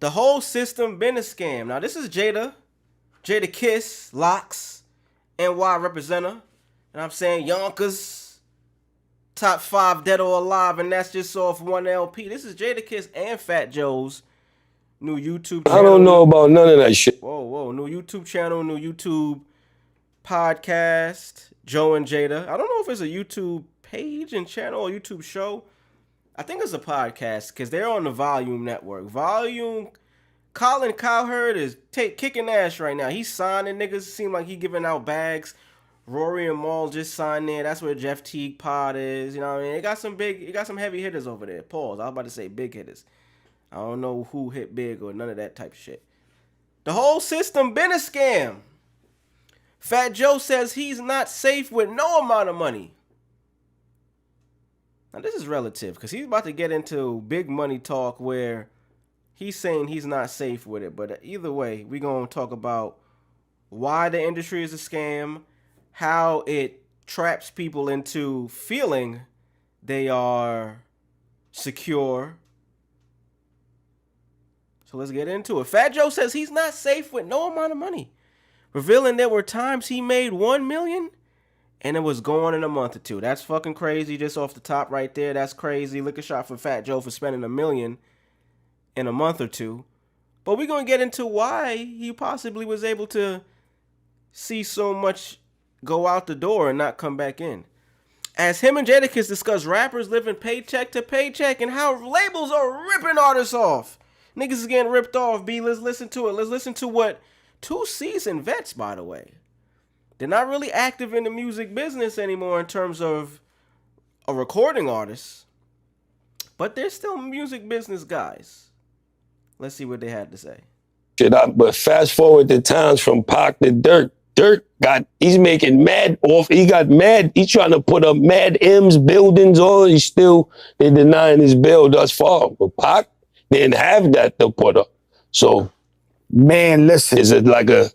The whole system been a scam. Now this is Jadakiss, Locks, NY representative. And I'm saying Yonkers, top 5 dead or alive, and that's just off one LP. This is Jadakiss and Fat Joe's new YouTube I don't channel. know about none of that shit. Whoa, new YouTube channel, new YouTube podcast, Joe and Jada. I don't know if it's a YouTube page and channel or YouTube show. I think it's a podcast because they're on the Volume Network. Colin Cowherd is kicking ass right now. He's signing niggas. Seem like he giving out bags. Rory and Maul just signed there. That's where Jeff Teague Pod is. You know what I mean? It got some heavy hitters over there. Pause. I was about to say big hitters. I don't know who hit big or none of that type of shit. The whole system been a scam. Fat Joe says he's not safe with no amount of money. Now this is relative because he's about to get into big money talk where he's saying he's not safe with it. But either way, we're going to talk about why the industry is a scam, how it traps people into feeling they are secure. So let's get into it. Fat Joe says he's not safe with no amount of money, revealing there were times he made $1 million and it was gone in a month or two. That's fucking crazy. Just off the top right there, that's crazy. Lick a shot for Fat Joe for spending $1 million in a month or two. But we're going to get into why he possibly was able to see so much go out the door and not come back in. As him and Jadakiss discuss rappers living paycheck to paycheck and how labels are ripping artists off. Niggas is getting ripped off, B. Let's listen to it. Let's listen to what two seasoned vets, by the way. They're not really active in the music business anymore in terms of a recording artist, but they're still music business guys. Let's see what they had to say. But fast forward the times from Pac to Dirk. He's making mad off. He got mad. He's trying to put up mad M's, buildings, all. They're denying his bill thus far. But Pac didn't have that to put up. So, man, listen. Is it like a,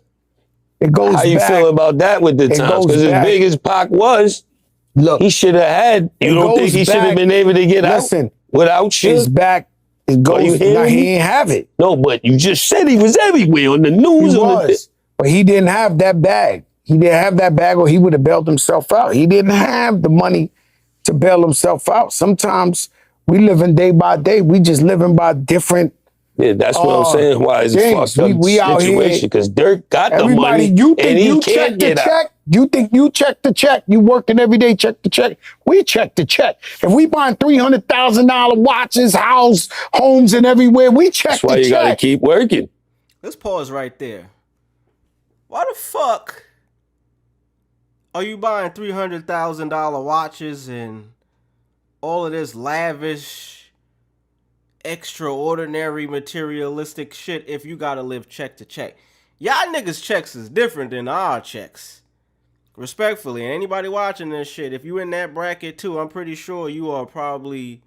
it goes how you back, feel about that with the times? Because as big as Pac was, look, he should have had, you don't think he should have been able to get out without shit? It's back. It goes, now he ain't have it. No, but you just said he was everywhere on the news. He was, but he didn't have that bag. He didn't have that bag or he would have bailed himself out. He didn't have the money to bail himself out. Sometimes we living day by day. We just living by different. Yeah, that's what I'm saying. Why is it fucked up we situation? Because Dirk got the money you think and he you can't check the get out. check? You think you check the check? You working every day, check the check. We check the check. If we buying $300,000 watches, homes and everywhere, we check the check. That's why you gotta keep working. Let's pause right there. Why the fuck are you buying $300,000 watches and all of this lavish, extraordinary, materialistic shit if you gotta live check to check? Y'all niggas' checks is different than our checks. Respectfully, anybody watching this shit, if you in that bracket too, I'm pretty sure you are probably,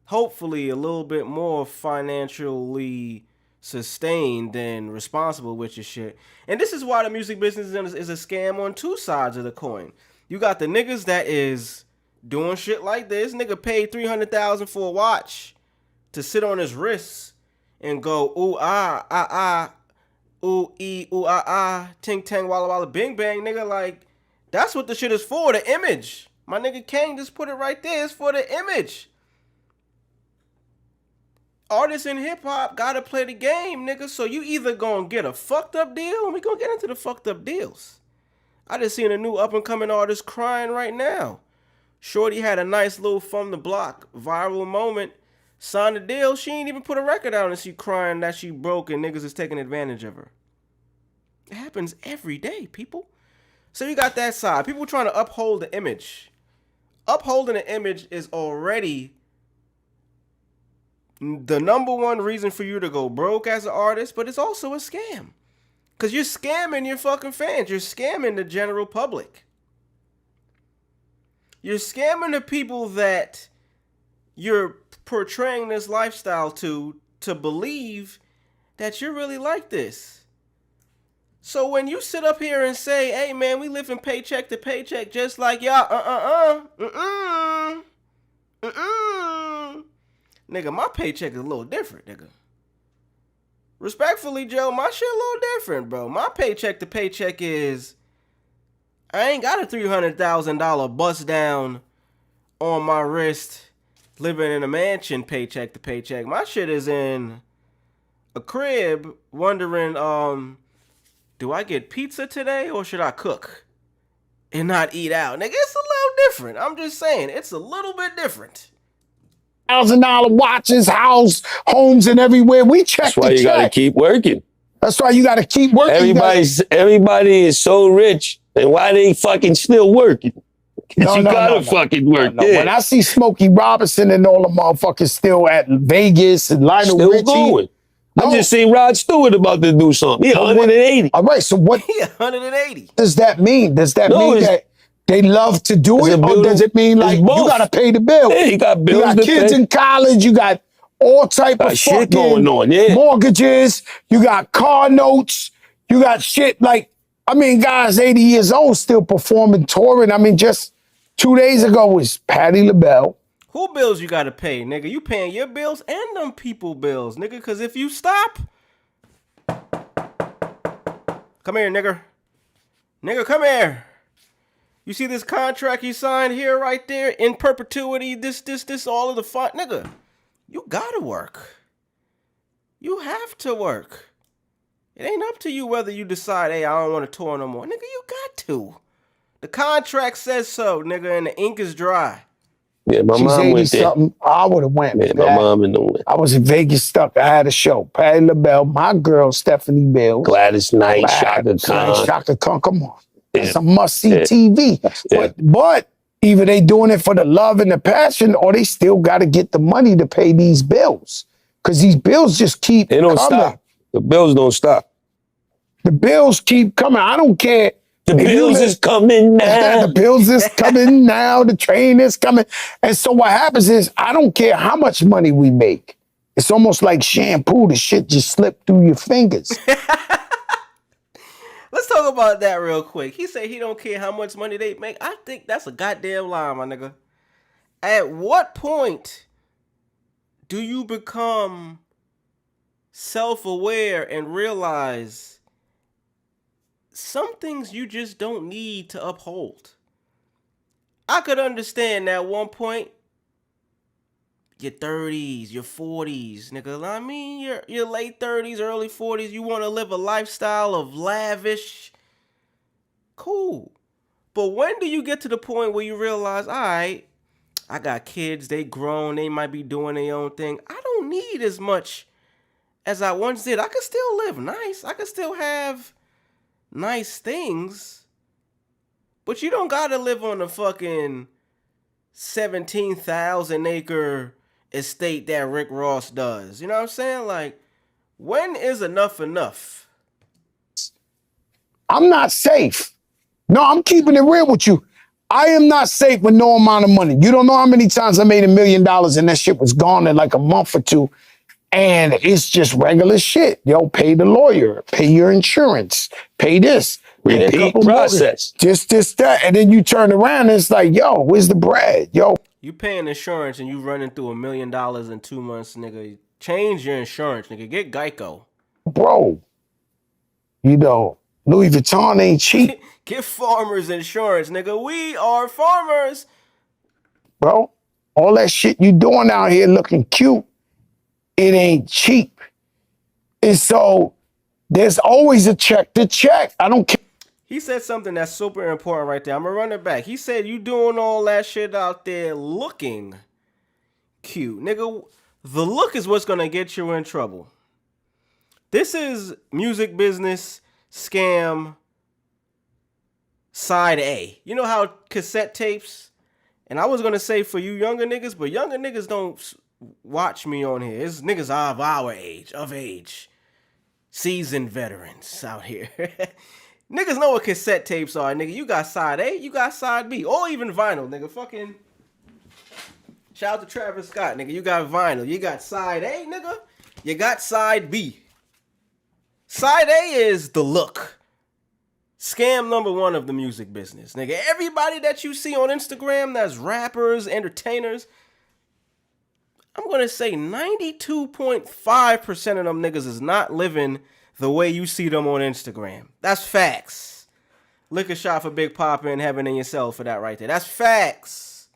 hopefully, a little bit more financially sustained and responsible with your shit. And this is why the music business is a scam on two sides of the coin. You got the niggas that is doing shit like this. Nigga paid $300,000 for a watch to sit on his wrists and go ooh ting tang walla walla bing bang, nigga. Like, that's what the shit is for, the image. My nigga Kane just put it right there. It's for the image. Artists in hip-hop gotta play the game, nigga. So you either gonna get a fucked up deal, and we gonna get into the fucked up deals. I just seen a new up-and-coming artist crying right now. Shorty had a nice little from the block viral moment. Signed a deal, she ain't even put a record out, and she crying that she broke and niggas is taking advantage of her. It happens every day, people. So you got that side. People trying to uphold the image. Upholding the image is already the number one reason for you to go broke as an artist, but it's also a scam. Because you're scamming your fucking fans. You're scamming the general public. You're scamming the people that you're portraying this lifestyle to believe that you're really like this. So when you sit up here and say, hey man, we live from paycheck to paycheck just like y'all, nigga, my paycheck is a little different, nigga. Respectfully, Joe, my shit a little different, bro. My paycheck to paycheck is I ain't got a $300,000 bust down on my wrist, living in a mansion paycheck to paycheck. My shit is in a crib, wondering, do I get pizza today or should I cook and not eat out? Nigga, it's a little different. I'm just saying, it's a little bit different. $1,000 watches, homes, and everywhere. We check That's why the you got to check. keep working. That's why you got to keep working. Everybody is so rich, and why they fucking still working? No, You gotta fucking work. No. Yeah. When I see Smokey Robinson and all the motherfuckers still at Vegas and Lionel Still Richie. going. No. I just seen Rod Stewart about to do something. He 180. All right, so what Yeah, 180. does that mean? Does that mean that they love to do it? Or does it mean like you gotta pay the bill? Yeah, you got bills. You got to kids pay. in college, you got all type of shit fucking going on, yeah. mortgages, you got car notes, you got shit like, I mean, guys 80 years old still performing, touring. I mean, just 2 days ago was Patti LaBelle. Who bills you gotta pay, nigga? You paying your bills and them people bills, nigga. Cause if you stop, come here, nigga. Nigga, come here. You see this contract you signed here, right there, in perpetuity. This, all of the fun, nigga. You gotta work. You have to work. It ain't up to you whether you decide, hey, I don't want to tour no more, nigga. You got to. The contract says so, nigga, and the ink is dry. Yeah, my She's mom 80 went there. something. I would have went. Yeah, my mom and them went. I was in Vegas stuck. I had a show. Patti LaBelle, my girl Stephanie Mills, Gladys Knight, Shaka Khan. Shaka Khan. Come on, it's Yeah. a must-see TV. Yeah. But either they doing it for the love and the passion, or they still got to get the money to pay these bills, because these bills just keep. They don't coming. stop. The bills don't stop. The bills keep coming. I don't care. The bills is coming now. The bills is coming now. The train is coming. And so what happens is, I don't care how much money we make. It's almost like shampoo. The shit just slipped through your fingers. Let's talk about that real quick. He said he don't care how much money they make. I think that's a goddamn lie, my nigga. At what point do you become self-aware and realize some things you just don't need to uphold? I could understand that at one point, your 30s, your 40s, nigga. I mean, your late 30s, early 40s, you want to live a lifestyle of lavish. Cool. But when do you get to the point where you realize, all right, I got kids, they grown, they might be doing their own thing. I don't need as much as I once did. I could still live nice. I could still have nice things. But you don't gotta live on a fucking 17,000 acre estate that Rick Ross does. You know what I'm saying? Like, when is enough enough? I'm not safe. No, I'm keeping it real with you. I am not safe with no amount of money. You don't know how many times I made $1 million and that shit was gone in like a month or two. And it's just regular shit. Yo, pay the lawyer, pay your insurance, pay this. Repeat process. Just this, that. And then you turn around and it's like, yo, where's the bread? Yo. You paying insurance and you running through $1 million in 2 months, nigga. Change your insurance, nigga. Get Geico. Bro, you know, Louis Vuitton ain't cheap. Get Farmers Insurance, nigga. We are farmers. Bro, all that shit you doing out here looking cute, it ain't cheap. And so there's always a check to check. I don't care. He said something that's super important right there. I'm going to run it back. He said you doing all that shit out there looking cute. Nigga, the look is what's going to get you in trouble. This is music business scam side A. You know how cassette tapes, and I was going to say for you younger niggas, but younger niggas don't watch me on here. It's niggas of our age, seasoned veterans out here. Niggas know what cassette tapes are, nigga. You got side A, you got side B, or even vinyl, nigga. Fucking shout out to Travis Scott, nigga. You got vinyl. You got side A, nigga. You got side B. Side A is the look. Scam number one of the music business, nigga. Everybody that you see on Instagram that's rappers, entertainers, I'm going to say 92.5% of them niggas is not living the way you see them on Instagram. That's facts. Lick a shot for Big Papa and Heaven and yourself for that right there. That's facts.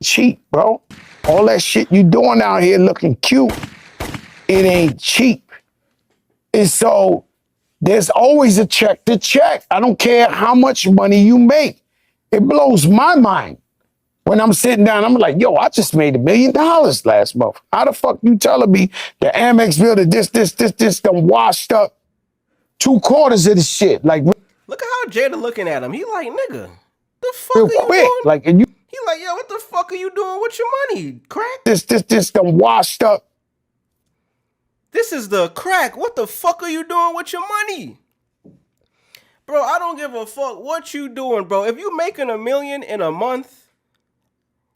Cheap, bro. All that shit you doing out here looking cute, it ain't cheap. And so there's always a check to check. I don't care how much money you make. It blows my mind. When I'm sitting down, I'm like, yo, I just made $1 million last month. How the fuck you telling me the Amex bill, that this done washed up 2/4 of the shit? Like, Look at how Jada looking at him. He like, nigga, the fuck real are you quick. doing? Like, and you, He like, yo, what the fuck are you doing with your money, crack? this done washed up. This is the crack. What the fuck are you doing with your money? Bro, I don't give a fuck what you doing, bro. If you making $1 million in a month,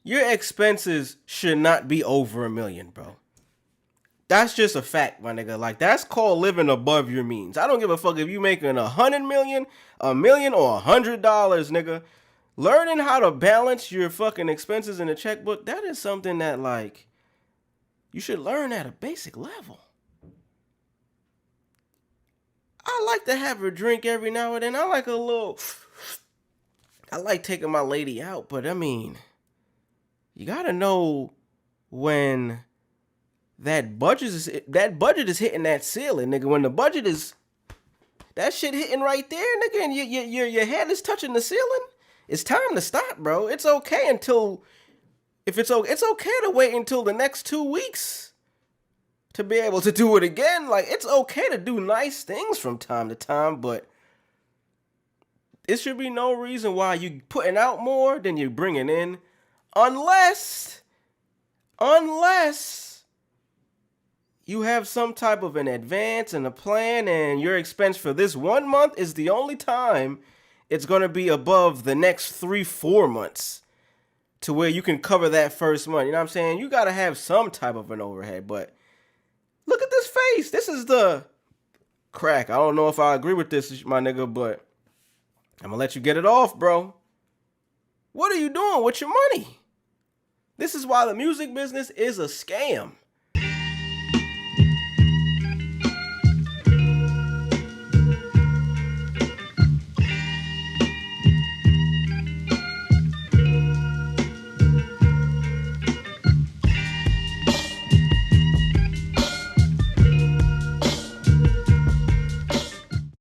your expenses should not be over $1 million, bro. That's just a fact, my nigga. Like, that's called living above your means. I don't give a fuck if you making $100 million, $1 million, or $100, nigga. Learning how to balance your fucking expenses in a checkbook, that is something that, like, you should learn at a basic level. I like to have a drink every now and then. I like taking my lady out, but I mean, you gotta know when that budget is hitting that ceiling, nigga. When the budget is that shit hitting right there, nigga, and your head is touching the ceiling, it's time to stop, bro. It's okay it's okay to wait until the next 2 weeks to be able to do it again. Like, it's okay to do nice things from time to time, but it should be no reason why you putting out more than you're bringing in, unless you have some type of an advance and a plan, and your expense for this 1 month is the only time it's going to be above the next 3-4 months to where you can cover that first month. You know what I'm saying? You got to have some type of an overhead, but look at this face. This is the crack. I don't know if I agree with this, my nigga, but I'm going to let you get it off, bro. What are you doing with your money? This is why the music business is a scam.